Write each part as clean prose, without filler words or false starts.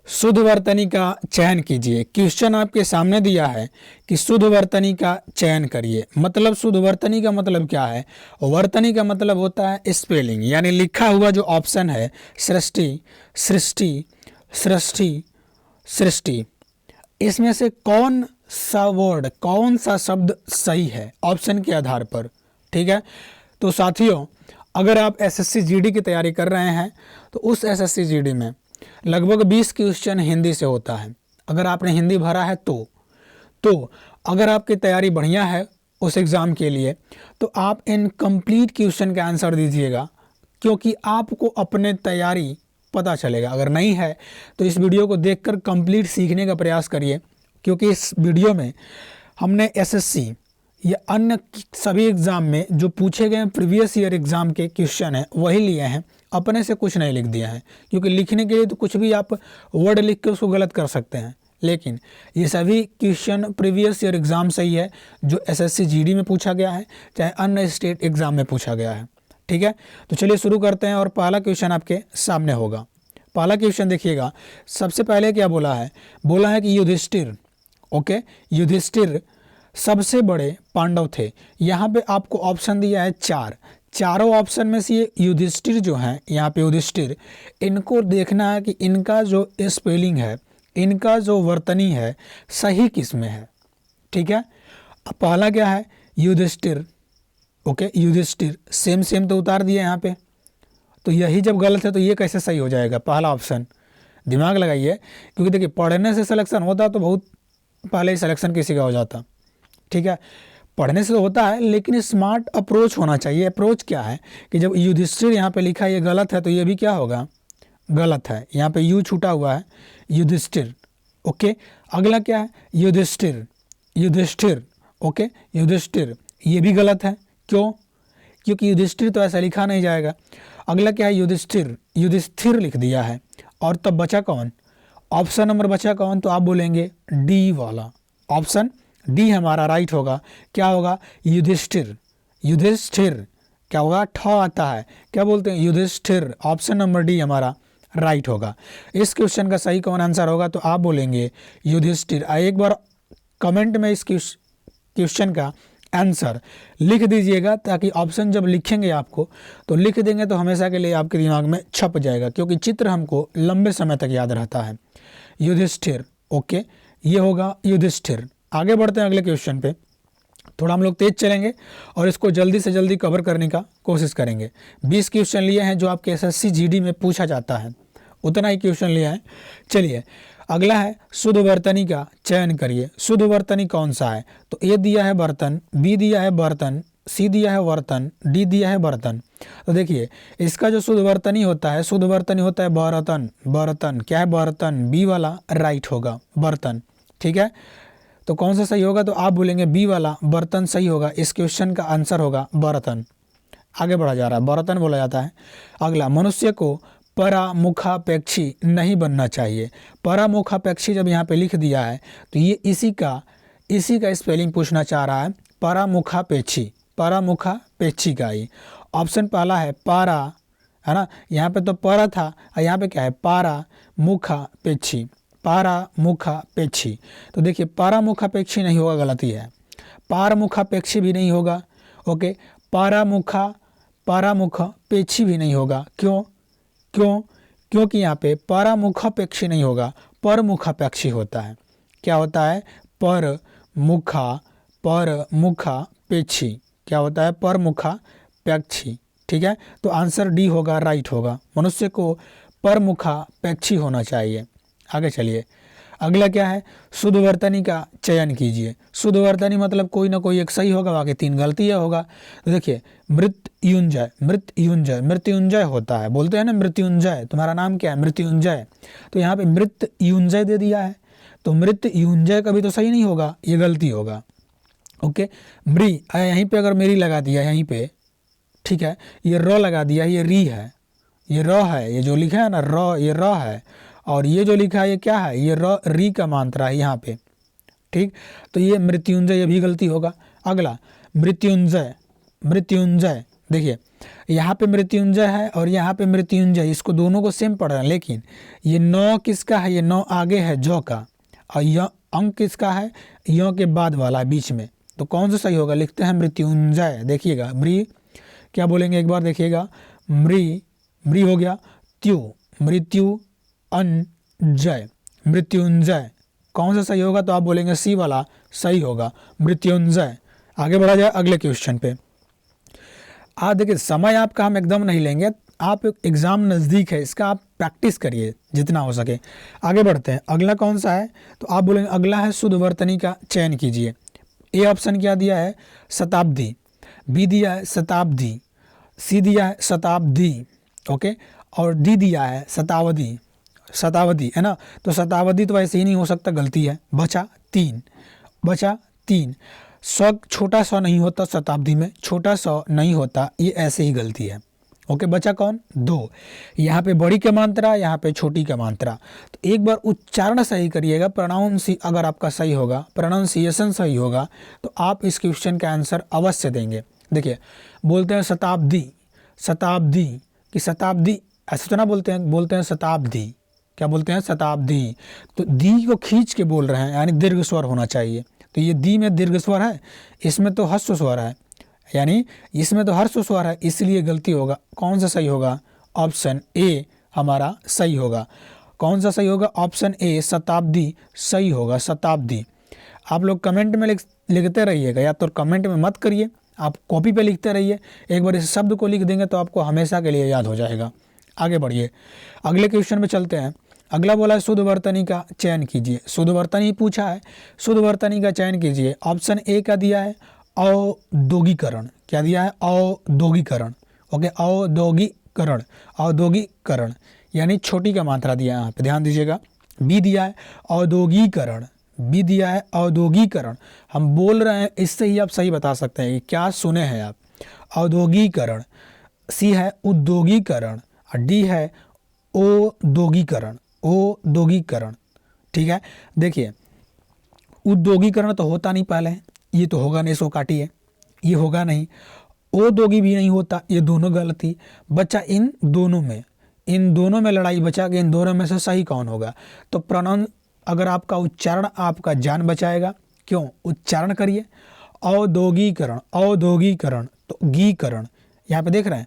शुद्ध वर्तनी का चयन कीजिए। क्वेश्चन आपके सामने दिया है कि शुद्ध वर्तनी का चयन करिए। मतलब शुद्ध वर्तनी का मतलब क्या है? वर्तनी का मतलब होता है स्पेलिंग, यानी लिखा हुआ जो ऑप्शन है सृष्टि, सृष्टि, सृष्टि, सृष्टि, इसमें से कौन सा वर्ड, कौन सा शब्द सही है ऑप्शन के आधार पर। ठीक है, तो साथियों अगर आप एसएससी जीडी की तैयारी कर रहे हैं तो उस एसएससी जीडी में लगभग 20 क्वेश्चन हिंदी से होता है। अगर आपने हिंदी भरा है तो अगर आपकी तैयारी बढ़िया है उस एग्ज़ाम के लिए तो आप इन कंप्लीट क्वेश्चन का आंसर दीजिएगा, क्योंकि आपको अपने तैयारी पता चलेगा। अगर नहीं है तो इस वीडियो को देखकर कंप्लीट सीखने का प्रयास करिए, क्योंकि इस वीडियो में हमने एसएससी या अन्य सभी एग्ज़ाम में जो पूछे गए प्रीवियस ईयर एग्ज़ाम के क्वेश्चन हैं वही लिए हैं, अपने से कुछ नहीं लिख दिया है। क्योंकि लिखने के लिए तो कुछ भी आप वर्ड लिख के उसको गलत कर सकते हैं, लेकिन ये सभी क्वेश्चन प्रीवियस ईयर एग्ज़ाम से ही है जो एसएससी जीडी में पूछा गया है, चाहे अन्य स्टेट एग्ज़ाम में पूछा गया है। ठीक है, तो चलिए शुरू करते हैं और पहला क्वेश्चन आपके सामने होगा। पहला क्वेश्चन देखिएगा, सबसे पहले क्या बोला है? बोला है कि युधिष्ठिर, ओके, युधिष्ठिर सबसे बड़े पांडव थे। यहाँ पे आपको ऑप्शन दिया है चारों ऑप्शन में से ये युधिष्ठिर जो हैं, यहाँ पे युधिष्ठिर, इनको देखना है कि इनका जो स्पेलिंग है, इनका जो वर्तनी है सही किस में है। ठीक है, अब पहला क्या है? युधिष्ठिर, ओके, युधिष्ठिर सेम तो उतार दिया यहाँ पे, तो यही जब गलत है तो ये कैसे सही हो जाएगा? पहला ऑप्शन दिमाग लगाइए, क्योंकि देखिए पढ़ने से सिलेक्शन होता तो बहुत पहले ही सिलेक्शन किसी का हो जाता। ठीक है, पढ़ने से तो होता है लेकिन स्मार्ट अप्रोच होना चाहिए। अप्रोच क्या है कि जब युधिष्ठिर यहाँ पे लिखा है ये गलत है तो ये भी क्या होगा? गलत है। यहाँ पे यू छूटा हुआ है, युधिष्ठिर। ओके, अगला क्या है? युधिष्ठिर, युधिष्ठिर, ओके, युधिष्ठिर, ये भी गलत है। क्यों? क्योंकि युधिष्ठिर तो ऐसा लिखा नहीं जाएगा। अगला क्या है? युधिष्ठिर, युधिष्ठिर लिख दिया है। और तब बचा कौन? ऑप्शन नंबर बचा कौन? तो आप बोलेंगे डी वाला, ऑप्शन डी हमारा राइट होगा। क्या होगा? युधिष्ठिर, युधिष्ठिर क्या होगा? ठ आता है, क्या बोलते हैं? युधिष्ठिर। ऑप्शन नंबर डी हमारा राइट होगा। इस क्वेश्चन का सही कौन आंसर होगा? तो आप बोलेंगे युधिष्ठिर। एक बार कमेंट में इस क्वेश्चन का आंसर लिख दीजिएगा, ताकि ऑप्शन जब लिखेंगे आपको तो लिख देंगे तो हमेशा के लिए आपके दिमाग में छप जाएगा, क्योंकि चित्र हमको लंबे समय तक याद रहता है। युधिष्ठिर, ओके, ये होगा युधिष्ठिर। आगे बढ़ते हैं अगले क्वेश्चन पे। थोड़ा हम लोग तेज चलेंगे और इसको जल्दी से जल्दी कवर करने का कोशिश करेंगे। 20 क्वेश्चन लिए हैं जो आपके एसएससी जीडी में पूछा जाता है, उतना ही क्वेश्चन लिया है। चलिए अगला है शुद्ध वर्तनी का चयन करिए। शुद्ध वर्तनी कौन सा है? तो ए दिया है बर्तन, बी दिया है बर्तन, सी दिया है वर्तन, डी दिया है बर्तन। तो देखिए इसका जो शुद्ध वर्तनी होता है, शुद्ध वर्तनी होता है बर्तन। बर्तन क्या है? बर्तन, बी वाला राइट होगा, बर्तन। ठीक है, तो कौन सा सही होगा? तो आप बोलेंगे बी वाला, बर्तन सही होगा। इस क्वेश्चन का आंसर होगा बर्तन। आगे बढ़ा जा रहा है, बर्तन बोला जाता है। अगला, मनुष्य को परामुखापेक्षी नहीं बनना चाहिए। परामुखापेक्षी जब यहाँ पे लिख दिया है तो ये इसी का स्पेलिंग पूछना चाह रहा है, परामुखापेक्षी, परामुखापेक्षी का ही। ऑप्शन पहला है पारा, है ना, यहाँ पे तो पर था और यहाँ पे क्या है? पारामुखापेक्षी, पारामुखापेक्षी। तो देखिए पारामुखापेक्षी नहीं होगा, गलती है। पारमुखापेक्षी भी नहीं होगा, ओके, पारामुखापेक्षी भी नहीं होगा। क्यों? क्योंकि यहाँ पे पारामुखापेक्षी नहीं होगा, परमुखापेक्षी होता है। क्या होता है? परमुखापेक्षी क्या होता है? परमुखापेक्षी। ठीक है, तो आंसर डी होगा, राइट होगा। मनुष्य को परमुखापेक्षी होना चाहिए। आगे चलिए, अगला क्या है? शुद्ध वर्तनी का चयन कीजिए। शुद्ध वर्तनी मतलब कोई ना कोई एक सही होगा, बाकी 3 गलतियाँ होगा। तो देखिए मृत्युंजय, मृत्युंजय, मृत्युंजय होता है, बोलते हैं ना मृत्युंजय, तुम्हारा नाम क्या है? मृत्युंजय। तो यहाँ पे मृत्युंजय दे दिया है, तो मृत्युंजय कभी तो सही नहीं होगा, ये गलती होगा। ओके, मृ यहीं पे अगर मेरी लगा दिया यहीं पे, ठीक है, ये र लगा दिया, ये री है, ये र है, ये जो लिखा है ना र, ये र है, और ये जो लिखा है ये क्या है? ये र, री का मात्रा है यहाँ पे। ठीक, तो ये मृत्युंजय, ये भी गलती होगा। अगला मृत्युंजय, मृत्युंजय देखिए यहाँ पे मृत्युंजय है और यहाँ पे मृत्युंजय, इसको दोनों को सेम पढ़ रहे हैं, लेकिन ये नौ किसका है, ये नौ आगे है जौ का, और यह अंक किसका है, यो के बाद वाला बीच में। तो कौन सा सही होगा, लिखते हैं मृत्युंजय। देखिएगा मृ क्या बोलेंगे एक बार देखिएगा, मृ हो गया, त्यू मृत्यु अंजय मृत्युंजय, कौन सा सही होगा, तो आप बोलेंगे सी वाला सही होगा मृत्युंजय। आगे बढ़ा जाए अगले क्वेश्चन पे। आप देखिए समय आपका हम एकदम नहीं लेंगे, आप एग्ज़ाम नज़दीक है, इसका आप प्रैक्टिस करिए जितना हो सके। आगे बढ़ते हैं, अगला कौन सा है, तो आप बोलेंगे अगला है शुद्ध वर्तनी का चयन कीजिए। ए ऑप्शन क्या दिया है, शताब्दी, बी दिया है शताब्दी, सी दिया है शताब्दी, ओके, और डी दिया है शतावधी, शतावधी है ना, तो शतावधी तो ऐसे ही नहीं हो सकता, गलती है, बचा तीन। सौ छोटा सौ नहीं होता, शताब्दी में छोटा सौ नहीं होता, ये ऐसे ही गलती है, ओके। बचा कौन, दो, यहाँ पे बड़ी का मात्रा, यहाँ पे छोटी का मात्रा। तो एक बार उच्चारण सही करिएगा, प्रोनाउंसी अगर आपका सही होगा, प्रोनाउंसिएशन सही होगा, तो आप इस क्वेश्चन का आंसर अवश्य देंगे। देखिए बोलते हैं शताब्दी, शताब्दी कि शताब्दी, ऐसे तो ना बोलते हैं शताब्दी, क्या बोलते हैं शताब्दी। तो दी को खींच के बोल रहे हैं, यानी दीर्घ स्वर होना चाहिए। तो ये दी में दीर्घ स्वर है, इसमें तो ह्रस्व स्वर है, यानी इसमें तो ह्रस्व स्वर है, इसलिए गलती होगा। कौन सा सही होगा, ऑप्शन ए हमारा सही होगा। कौन सा सही होगा, ऑप्शन ए शताब्दी सही होगा, शताब्दी। आप लोग कमेंट में लिखते रहिएगा, या तो कमेंट में मत करिए, आप कॉपी पे लिखते रहिए। एक बार इस शब्द को लिख देंगे तो आपको हमेशा के लिए याद हो जाएगा। आगे बढ़िए, अगले क्वेश्चन में चलते हैं। अगला बोला है शुद्ध वर्तनी का चयन कीजिए। शुद्ध वर्तनी पूछा है, शुद्ध वर्तनी का चयन कीजिए। ऑप्शन ए का दिया है औद्योगिकरण, क्या दिया है, औद्योगिकरण, ओके, औद्योगिकरण, औद्योगिकरण यानी छोटी का मात्रा दिया है यहाँ पे, ध्यान दीजिएगा। बी दिया है औद्योगिकरण, बी दिया है औद्योगिकरण। हम बोल रहे हैं, इससे ही आप सही बता सकते हैं कि क्या सुने हैं आप, औद्योगिकरण। सी है उद्योगीकरण, और डी है औद्योगिकरण, औद्योगिकरण, ठीक है। देखिए उद्योगीकरण तो होता नहीं पहले, ये तो होगा नहीं, इसको काटिए, ये होगा नहीं। औद्योगी भी नहीं होता, ये दोनों गलती। बच्चा इन दोनों में लड़ाई बचा कि इन दोनों में से सही कौन होगा। तो प्रोनाउन अगर आपका उच्चारण आपका जान बचाएगा, क्यों, उच्चारण करिए। औद्योगीकरण, औद्योगीकरण, तो गीकरण, यहाँ पे देख रहे हैं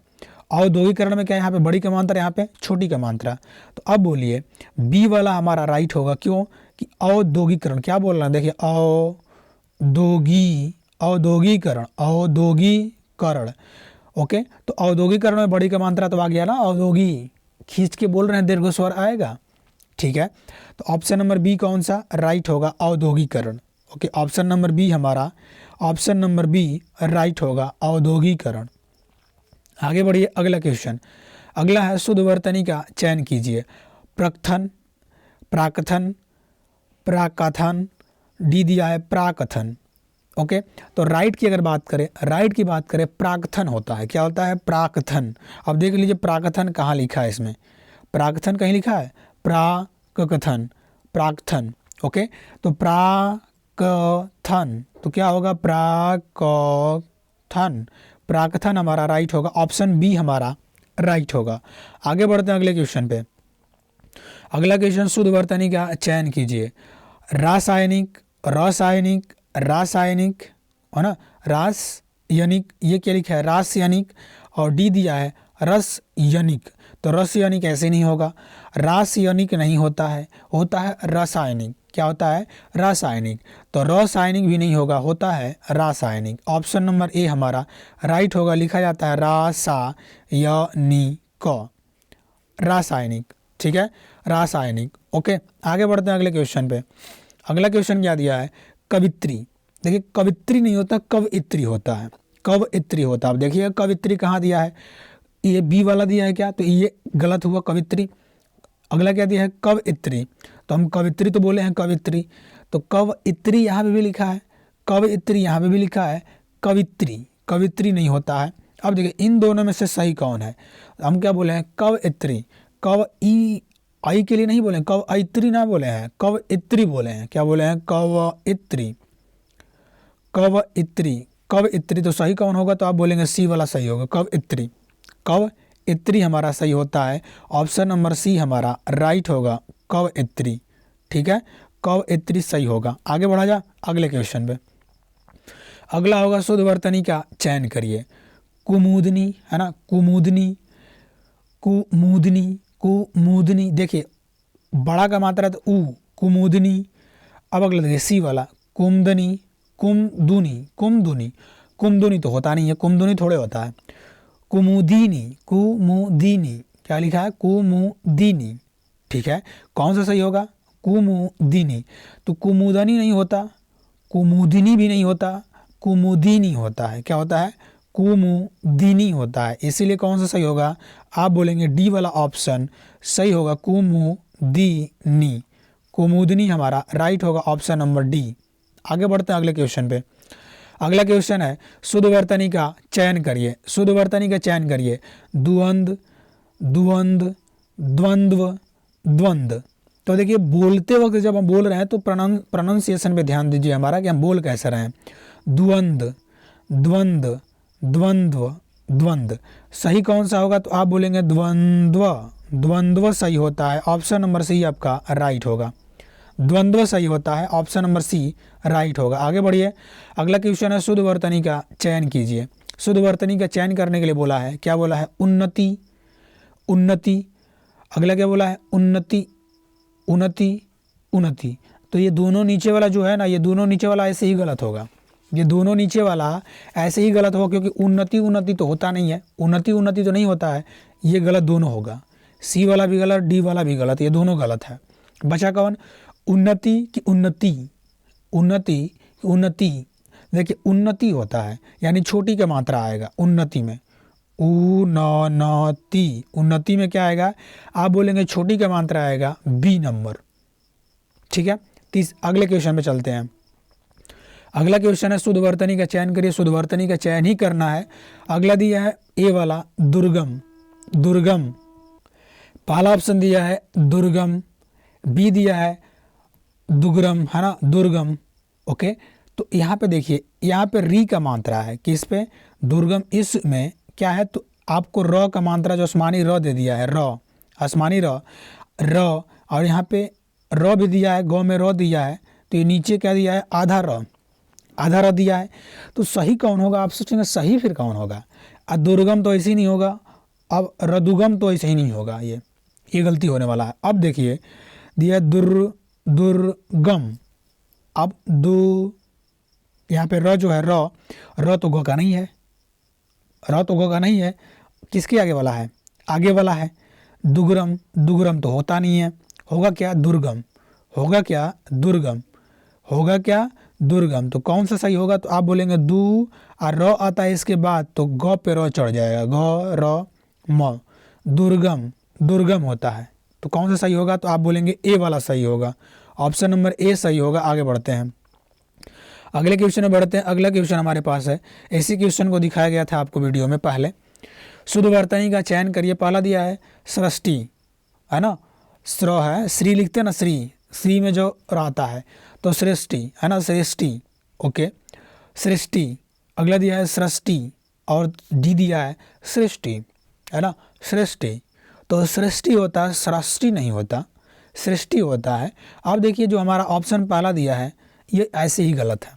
औद्योगिकरण में क्या है, यहाँ पे बड़ी का मात्रा, यहाँ पे छोटी का मात्रा। तो अब बोलिए बी वाला हमारा राइट होगा, क्यों कि औद्योगिकरण, क्या बोल रहे हैं, देखिए औद्योगिकरण, औद्योगिकरण, ओके। तो औद्योगिकरण में बड़ी का मात्रा तो आ गया ना, औद्योगी खींच के बोल रहे हैं, दीर्घ स्वर आएगा, ठीक है। तो ऑप्शन नंबर बी कौन सा राइट होगा, औद्योगिकरण, ओके। ऑप्शन नंबर बी हमारा, ऑप्शन नंबर बी राइट होगा, औद्योगिकरण। आगे बढ़िए, अगला क्वेश्चन। अगला है शुद्ध वर्तनी का चयन कीजिए। प्रकथन, प्राकथन, प्राकथन, डी दिया है प्राकथन, ओके। तो राइट की अगर बात करें, राइट की बात करें, प्राकथन होता है, क्या होता है, प्राकथन। अब देख लीजिए प्राकथन कहाँ लिखा है, इसमें प्राकथन कहीं लिखा है, प्राकथन, प्राकथन, ओके। तो प्राकथन तो क्या होगा, प्राकथन, प्राकथन हमारा राइट होगा, ऑप्शन बी हमारा राइट होगा। आगे बढ़ते हैं अगले क्वेश्चन पे। अगला क्वेश्चन, शुद्ध वर्तनी का चयन कीजिए। रासायनिक, रासायनिक, रासायनिक, है ना, रासायनिक, ये क्या लिखा है, रासायनिक, और डी दिया है रसयनिक। तो रसयनिक ऐसे नहीं होगा, रासायनिक नहीं होता है, होता है रासायनिक, क्या होता है, रासायनिक। तो रासायनिक भी नहीं होगा, होता है रासायनिक। ऑप्शन नंबर ए हमारा राइट होगा, लिखा जाता है रासायनिक, रासायनिक, ठीक है, रासायनिक, ओके। आगे बढ़ते हैं अगले क्वेश्चन पे। अगला क्वेश्चन क्या दिया है, कवित्री। देखिए कवित्री नहीं होता, कवइत्री होता है, कवइत्री होता है। अब देखिए कवित्री कहाँ दिया है, ये बी वाला दिया है क्या, तो ये गलत हुआ, कवित्री। अगला क्या दिया है, कवइत्री, तो हम कवित्री तो बोले हैं, कवित्री, तो कवइत्री यहाँ पे भी लिखा है, कवइत्री यहाँ पे भी लिखा है, कवित्री, कवित्री नहीं होता है। अब देखिए इन दोनों में से सही कौन है, हम क्या बोले हैं, कवइत्री, कव ई आई के लिए नहीं बोले, कवइत्री ना बोले हैं, कवइत्री बोले हैं, क्या बोले हैं, कवइत्री, कवइत्री, कव इत्री, तो सही कौन होगा? तो आप बोलेंगे सी वाला सही होगा, कव इत्री। कव इत्री हमारा सही होता है, ऑप्शन नंबर सी हमारा राइट होगा, कव इत्री। ठीक है, कव इत्री सही होगा। आगे बढ़ा जा अगले क्वेश्चन पे। अगला होगा शुद्ध वर्तनी का चयन करिए। कुमुदनी है ना, कुमुदनी, कुमुदनी, कुमुदनी। देखिए बड़ा का मात्रा तो ऊ, कुमुदनी। अब अगला देखिए सी वाला, कुमदनी, कुमदुनी, कुमदुनी। कुमदुनी तो होता नहीं है, कुमदुनी थोड़े होता है। कुमुदीनी, कुमुदीनी, क्या लिखा है? कुमुदीनी। ठीक है, कौन सा सही होगा? कुमुदीनी। तो कुमुदनी नहीं होता, कुमुदिनी भी नहीं होता, कुमुदीनी होता है। क्या होता है? कुमुदीनी होता है। इसीलिए कौन सा सही होगा? आप बोलेंगे डी वाला ऑप्शन सही होगा, कुमुदीनी। कुमुदनी हमारा राइट होगा, ऑप्शन नंबर डी। आगे बढ़ते हैं अगले क्वेश्चन पे। अगला क्वेश्चन है शुद्ध वर्तनी का चयन करिए। शुद्ध वर्तनी का चयन करिए। द्वंद्व, द्वंद्व, द्वंद्व, द्वंद्व। तो देखिए बोलते वक्त जब हम बोल रहे हैं तो प्रोनाउंसिएशन पे ध्यान दीजिए हमारा कि हम बोल कैसे रहे हैं। द्वंद्व, द्वंद्व, द्वंद्व, द्वंद्व। सही कौन सा होगा? तो आप बोलेंगे द्वंद्व। द्वंद्व सही होता है, ऑप्शन नंबर सी आपका राइट होगा। द्वंद्व सही होता है, ऑप्शन नंबर सी राइट होगा। आगे बढ़िए, अगला क्वेश्चन है शुद्ध वर्तनी का चयन कीजिए। शुद्ध वर्तनी का चयन करने के लिए बोला है, क्या बोला है? उन्नति, उन्नति। अगला क्या बोला है? उन्नति, उन्नति, उन्नति। तो ये दोनों नीचे वाला जो है ना, ये दोनों नीचे वाला ऐसे ही गलत होगा। ये दोनों नीचे वाला ऐसे ही गलत होगा, क्योंकि उन्नति उन्नति तो होता नहीं है, उन्नति उन्नति तो नहीं होता है। ये गलत दोनों होगा, सी वाला भी गलत, डी वाला भी गलत, ये दोनों गलत है। बचा कौन? उन्नति की उन्नति, उन्नति की उन्नति। देखिए उन्नति होता है यानी छोटी का मात्रा आएगा उन्नति में, उन्नति। उन्नति में क्या आएगा? आप बोलेंगे छोटी का मात्रा आएगा बी नंबर। ठीक है, अगले क्वेश्चन पे चलते हैं। अगला क्वेश्चन है शुद्ध वर्तनी का चयन करिए। शुद्ध वर्तनी का चयन ही करना है। अगला दिया है ए वाला दुर्गम, दुर्गम। पहला ऑप्शन दिया है दुर्गम, बी दिया है दुर्गम, है ना, दुर्गम। ओके, तो यहाँ पे देखिए, यहाँ पे री का मात्रा है किस पे? दुर्गम। इसमें क्या है? तो आपको र का मात्रा जो आसमानी र दे दिया है, र, आसमानी र, र। और यहाँ पे र भी दिया है, गौ में र दिया है, तो ये नीचे क्या दिया है? आधा र, आधा र दिया है। तो सही कौन होगा? आप सोचेंगे सही फिर कौन होगा? दुर्गम तो ऐसे ही नहीं होगा, अब रदुगम तो ऐसे ही नहीं होगा, ये गलती होने वाला है। अब देखिए दिया दुर्गम। अब यहाँ पे र जो है, र तो ग का नहीं है, र तो ग का नहीं है, किसके आगे वाला है? आगे वाला है। दुर्गम, दुर्गम तो होता नहीं है, होगा क्या? दुर्गम। होगा क्या? दुर्गम। होगा क्या? दुर्गम। तो कौन सा सही होगा? तो आप बोलेंगे दू, और र आता है इसके बाद तो ग पे र चढ़ जाएगा, ग र म, दुर्गम, दुर्गम होता है। तो कौन सा सही होगा? तो आप बोलेंगे ए वाला सही होगा, ऑप्शन नंबर ए सही होगा। आगे बढ़ते हैं, अगले क्वेश्चन में बढ़ते हैं। अगला क्वेश्चन हमारे पास है, इसी क्वेश्चन को दिखाया गया था आपको वीडियो में पहले। शुद्ध वर्तनी का चयन करिए। पहला दिया है सृष्टि, है ना, स्र है, श्री लिखते हैं ना, श्री, श्री में जो रहता है तो सृष्टि, है ना, सृष्टि। ओके, सृष्टि। अगला दिया है सृष्टि, और डी दिया है सृष्टि, है ना, सृष्टि। तो सृष्टि होता है, सृष्टि नहीं होता, सृष्टि होता है। अब देखिए जो हमारा ऑप्शन पहला दिया है ये ऐसे ही गलत है।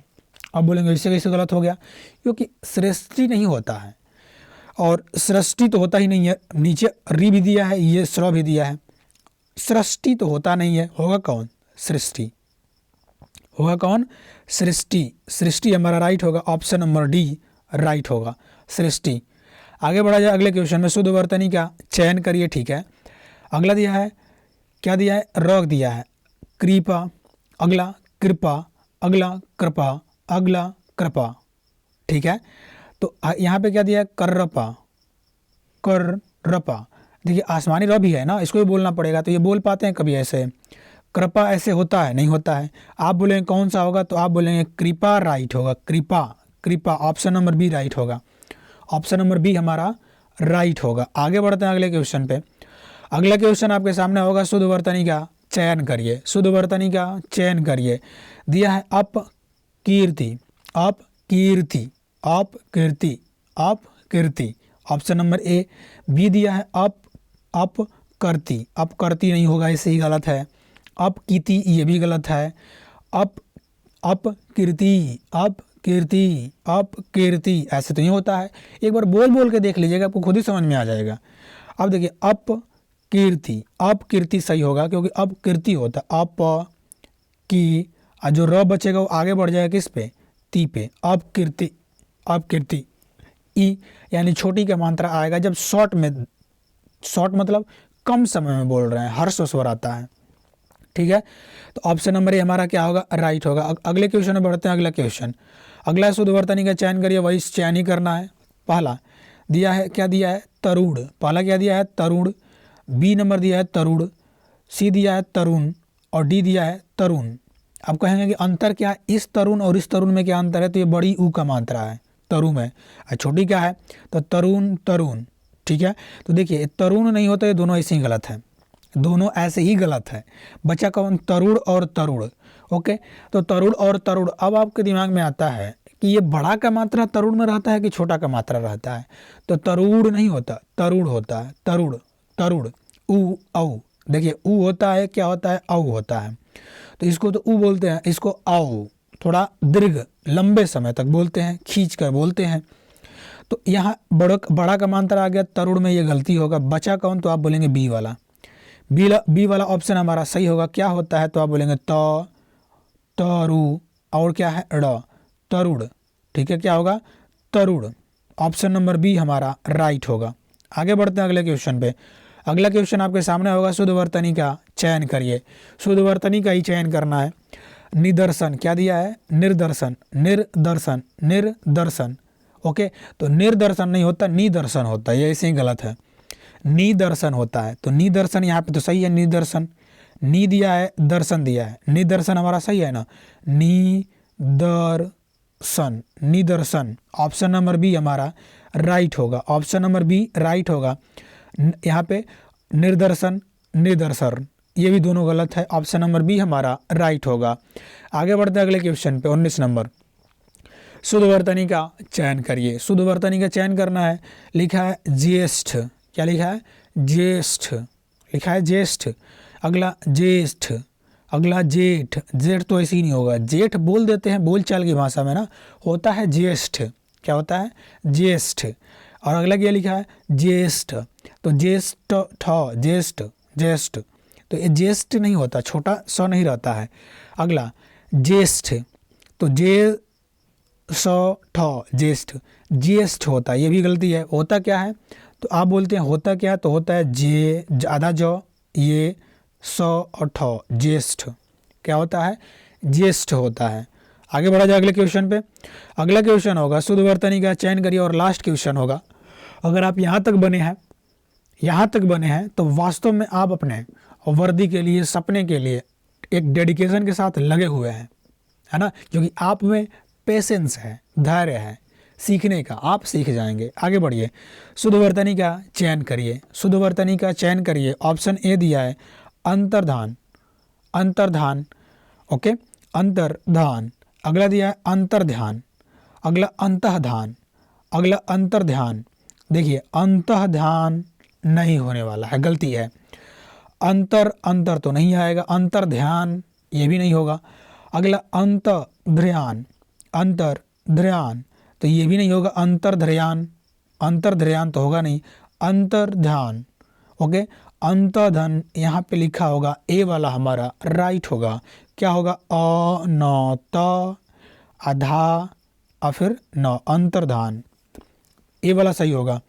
अब बोलेंगे इससे कैसे गलत हो गया? क्योंकि सृष्टि नहीं होता है, और सृष्टि तो होता ही नहीं है। नीचे री भी दिया है, ये स्र भी दिया है, सृष्टि तो होता नहीं है। होगा कौन? सृष्टि। होगा कौन? सृष्टि। सृष्टि हमारा राइट होगा, ऑप्शन नंबर डी राइट होगा, सृष्टि। आगे बढ़ा जाए अगले क्वेश्चन में। शुद्ध वर्तनी का चयन करिए। ठीक है, अगला दिया है, क्या दिया है? र दिया है, कृपा। अगला कृपा, अगला कृपा, अगला कृपा। ठीक है, तो यहाँ पे क्या दिया है? कर्रपा, कर्रपा। देखिए आसमानी र भी है ना, इसको भी बोलना पड़ेगा, तो ये बोल पाते हैं कभी ऐसे? कृपा ऐसे होता है? नहीं होता है। आप बोलेंगे कौन सा होगा? तो आप बोलेंगे कृपा राइट होगा, कृपा, कृपा, ऑप्शन नंबर बी राइट होगा, ऑप्शन नंबर बी हमारा राइट होगा। आगे बढ़ते हैं अगले क्वेश्चन पे। अगला क्वेश्चन आपके सामने होगा, शुद्ध वर्तनी का चयन करिए। शुद्ध वर्तनी का चयन करिए। दिया है अपकीर्ति, अपकीर्ति, अपकीर्ति, अपकीर्ति ऑप्शन नंबर ए। बी दिया है अपकर्ती, अपकर्ती नहीं होगा, ऐसे ही गलत है। अपकीर्ति ये भी गलत है। अपकीर्ति, अपकीर्ति, अपकीर्ति ऐसे तो नहीं होता है। एक बार बोल बोल के देख लीजिएगा, आपको खुद ही समझ में आ जाएगा। अब देखिए अपकीर्ति, अपकीर्ति सही होगा क्योंकि अपकीर्ति होता है अप की, और जो र बचेगा वो आगे बढ़ जाएगा किस पे, ती पे। अपकीर्ति, अपकीर्ति। ई यानी छोटी का मात्रा आएगा जब शॉर्ट में, शॉर्ट मतलब कम समय में बोल रहे हैं, हर्ष स्वर आता है। ठीक है, तो ऑप्शन नंबर ए हमारा क्या होगा, राइट होगा। अगले क्वेश्चन में बढ़ते हैं। अगला क्वेश्चन, अगला शुद्ध वर्तनी का चयन करिए, वही चयन ही करना है। पहला दिया है, क्या दिया है, तरुण। पहला क्या दिया है, तरुण। बी नंबर दिया है तरुण, सी दिया है तरुण, और डी दिया है तरुण। आप कहेंगे कि अंतर क्या है, इस तरुण और इस तरुण में क्या अंतर है, तो ये बड़ी ऊ का मात्रा है तरुण है, और छोटी क्या है, तो तरुण, तरुण। ठीक है, तो देखिए तरुण नहीं होता, ये दोनों ऐसे ही गलत है, दोनों ऐसे ही गलत है। बचा कौन, तरुण और तरुण। ओके, तो तरुण और तरुण। अब आपके दिमाग में आता है कि ये बड़ा का मात्रा तरुण में रहता है कि छोटा का मात्रा रहता है, तो तरुण नहीं होता, तरुण होता है, तरुण, तरुण। ऊ औ, देखिए ऊ होता है, क्या होता है, औ होता है, तो इसको तो ऊ बोलते हैं, इसको औ थोड़ा दीर्घ लंबे समय तक बोलते हैं, खींच कर बोलते हैं। तो यहाँ बड़ा का मात्रा आ गया तरुण में, ये गलती होगा। बचा कौन, तो आप बोलेंगे बी वाला। बी वाला ऑप्शन हमारा सही होगा। क्या होता है, तो आप बोलेंगे त, तरु, और क्या है, ड़, तरुण। ठीक है, क्या होगा, तरुण। ऑप्शन नंबर बी हमारा राइट होगा। आगे बढ़ते हैं अगले क्वेश्चन पे। अगला क्वेश्चन आपके सामने होगा, शुद्ध वर्तनी का चयन करिए। शुद्ध वर्तनी का ही चयन करना है। निदर्शन, क्या दिया है, निर्दर्शन, निर्दर्शन, निर्दर्शन। ओके, तो निर्दर्शन नहीं होता, निदर्शन होता है, ये ऐसे ही गलत है, निदर्शन होता है। तो निदर्शन यहाँ पे तो सही है, निदर्शन। नी दिया है, दर्शन दिया है, निदर्शन हमारा सही है ना, निदर्शन, निदर्शन। ऑप्शन नंबर बी हमारा राइट होगा, ऑप्शन नंबर बी राइट होगा। यहाँ पे निर्दर्शन, निदर्शन, ये भी दोनों गलत है, ऑप्शन नंबर बी हमारा राइट होगा। आगे बढ़ते हैं अगले क्वेश्चन पे, 19 नंबर। शुद्ध वर्तनी का चयन करिए। शुद्ध वर्तनी का चयन करना है। लिखा है ज्येष्ठ, क्या लिखा है, ज्येष्ठ, लिखा है ज्येष्ठ। अगला ज्येष्ठ, अगला जेठ, जेठ तो ऐसे ही नहीं होगा, जेठ बोल देते हैं बोलचाल की भाषा में ना, होता है ज्येष्ठ, क्या होता है, ज्येष्ठ। और अगला क्या लिखा है, ज्येष्ठ, तो ज्येष्ठ ठ, ज्येष्ठ, ज्येष्ठ, तो ये ज्येष्ठ नहीं होता, छोटा स नहीं रहता है। अगला ज्येष्ठ, तो जे स ठ, ज्येष्ठ, ज्येष्ठ होता है, ये भी गलती है। होता क्या है, तो आप बोलते हैं होता क्या है, तो होता है जे, आधा ज, ये स और ठ, ज्येष्ठ, क्या होता है, ज्येष्ठ होता है। आगे बढ़ा जाए अगले क्वेश्चन पे। अगला क्वेश्चन होगा, शुद्ध वर्तनी का चयन करिए, और लास्ट क्वेश्चन होगा। अगर आप यहाँ तक बने हैं, यहाँ तक बने हैं, तो वास्तव में आप अपने वर्दी के लिए, सपने के लिए एक डेडिकेशन के साथ लगे हुए हैं, है ना, क्योंकि आप में पेशेंस है, धैर्य है सीखने का, आप सीख जाएंगे। आगे बढ़िए, शुद्ध वर्तनी का चयन करिए। शुद्ध वर्तनी का चयन करिए। ऑप्शन ए दिया है अंतर्धान, अंतर्धान, ओके, अंतर्धान। अगला दिया है अंतर्ध्यान, अगला अंतःध्यान, अगला अंतर्ध्यान। देखिए अंतःध्यान नहीं होने वाला है, गलती है। अंतर तो नहीं आएगा, अंतर्ध्यान ये भी नहीं होगा। अगला अंतर्ध्यान, अंतर्ध्यान, तो ये भी नहीं होगा। अंतर्ध्यान, अंतर्ध्यान तो होगा नहीं, अंतर्ध्यान। ओके, अंतर्धन यहाँ पे लिखा होगा, ए वाला हमारा राइट होगा। क्या होगा, अ न त आधा और फिर न, अंतर्धान, ए वाला सही होगा,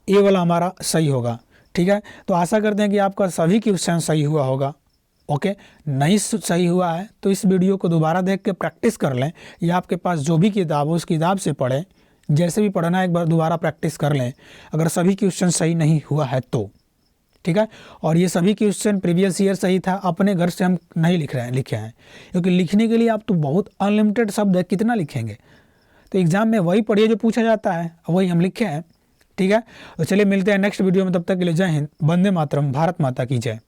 ए वाला हमारा सही होगा। ठीक है, तो आशा करते हैं कि आपका सभी क्वेश्चन सही हुआ होगा। ओके, नहीं सही हुआ है तो इस वीडियो को दोबारा देख के प्रैक्टिस कर लें, या आपके पास जो भी किताब हो उस किताब से पढ़ें, जैसे भी पढ़ना है एक बार दोबारा प्रैक्टिस कर लें, अगर सभी क्वेश्चन सही नहीं हुआ है तो। ठीक है, और ये सभी क्वेश्चन प्रीवियस ईयर सही था, अपने घर से हम नहीं लिखे हैं, क्योंकि लिखने के लिए आप तो बहुत अनलिमिटेड शब्द है, कितना लिखेंगे, तो एग्ज़ाम में वही पढ़िए जो पूछा जाता है, वही हम लिखे हैं। ठीक है, तो चलिए मिलते हैं नेक्स्ट वीडियो में, तब तक के लिए जय हिंद, वंदे मातरम, भारत माता की जय।